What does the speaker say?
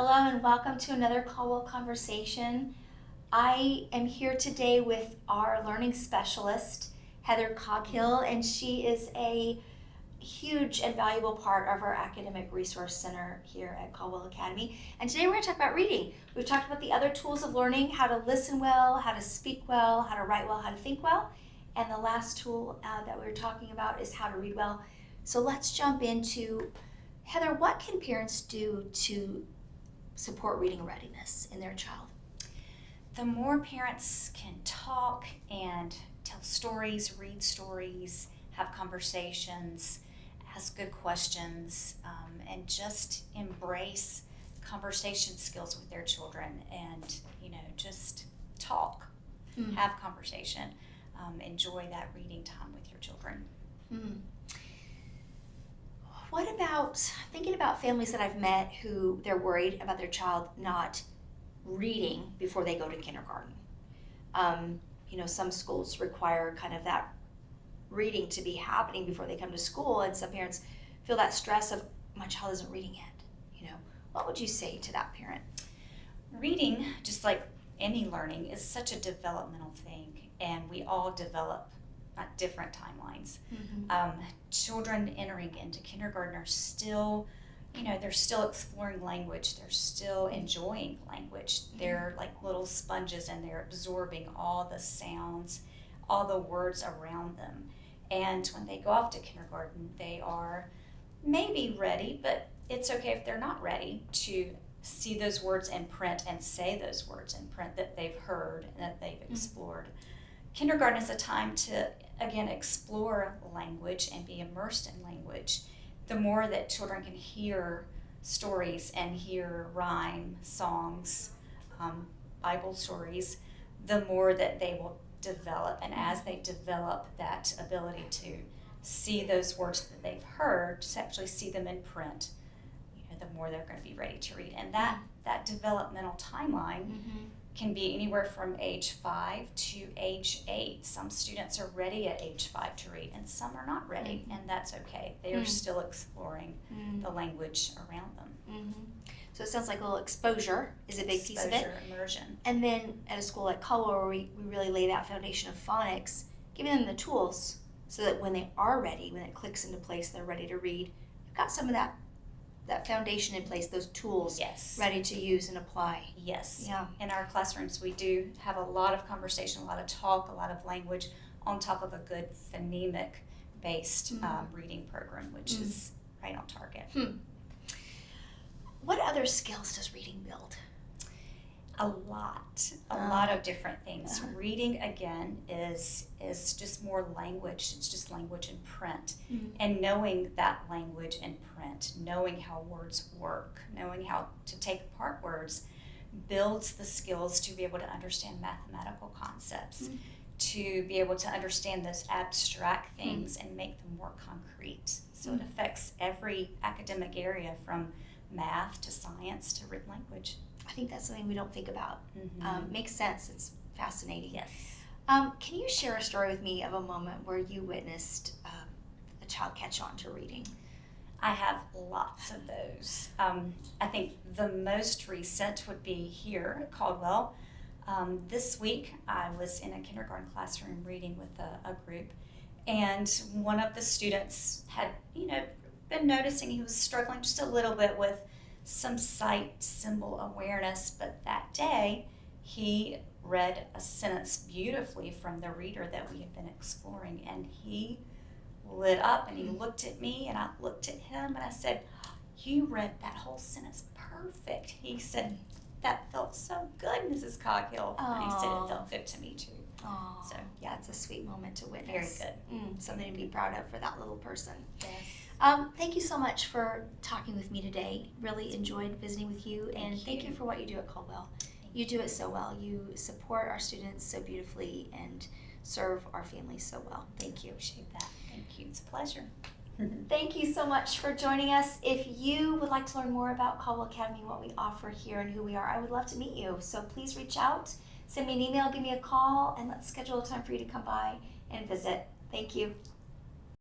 Hello and welcome to another Caldwell Conversation. I am here today with our learning specialist, Heather Coghill, and she is a huge and valuable part of our academic resource center here at Caldwell Academy. And today we're going to talk about reading. We've talked about the other tools of learning, how to listen well, how to speak well, how to write well, how to think well. And the last tool that we were talking about is how to read well. So let's jump into, Heather, what can parents do to support reading readiness in their child? The more parents can talk and tell stories, read stories, have conversations, ask good questions, and just embrace conversation skills with their children and, just talk, have conversation, enjoy that reading time with your children. What about, thinking about families that I've met who they're worried about their child not reading before they go to kindergarten? Some schools require kind of that reading to be happening before they come to school, and some parents feel that stress of, my child isn't reading yet. What would you say to that parent? Reading, just like any learning, is such a developmental thing, and we all develop at different timelines. Children entering into kindergarten are still, they're still exploring language. They're still enjoying language. They're like little sponges, and they're absorbing all the sounds, all the words around them. And when they go off to kindergarten, they are maybe ready, but it's okay if they're not ready to see those words in print and say those words in print that they've heard and that they've explored. Kindergarten is a time to, again, explore language and be immersed in language. The more that children can hear stories and hear rhyme, songs, Bible stories, the more that they will develop. And as they develop that ability to see those words that they've heard, to actually see them in print, the more they're going to be ready to read. And that developmental timeline can be anywhere from age 5 to age 8. Some students are ready at age 5 to read, and some are not ready, and that's okay. They are still exploring the language around them. So it sounds like a little exposure is a big piece of it. Immersion. And then at a school like Caldwell, where we really lay that foundation of phonics, giving them the tools so that when they are ready, when it clicks into place, they're ready to read, you've got some of that foundation in place, those tools ready to use and apply. Yes. Yeah. In our classrooms, we do have a lot of conversation, a lot of talk, a lot of language on top of a good phonemic-based reading program, which is right on target. What other skills does reading build? A lot of different things. Reading, again, is just more language. It's just language in print. And knowing that language in print, knowing how words work, knowing how to take apart words, builds the skills to be able to understand mathematical concepts, to be able to understand those abstract things and make them more concrete. So it affects every academic area, from math to science to written language. I think that's something we don't think about. Makes sense. It's fascinating. Yes. Can you share a story with me of a moment where you witnessed a child catch on to reading? I have lots of those. I think the most recent would be here at Caldwell. This week I was in a kindergarten classroom reading with a group, and one of the students had been noticing he was struggling just a little bit with some sight symbol awareness, but that day he read a sentence beautifully from the reader that we had been exploring, and he lit up and he looked at me and I looked at him and I said, "You read that whole sentence perfect." He said, "That felt so good, Mrs. Coghill." And he said, "It felt good to me too." Oh, so yeah, it's a sweet moment to witness. Very good. Something to be proud of for that little person. Yes. Thank you so much for talking with me today. Really enjoyed visiting with you, and thank you for what you do at Caldwell. You do it so well. You support our students so beautifully and serve our families so well. Thank you. Appreciate that. Thank you. It's a pleasure. Thank you so much for joining us. If you would like to learn more about Caldwell Academy, what we offer here and who we are, I would love to meet you. So please reach out, send me an email, give me a call, and let's schedule a time for you to come by and visit. Thank you.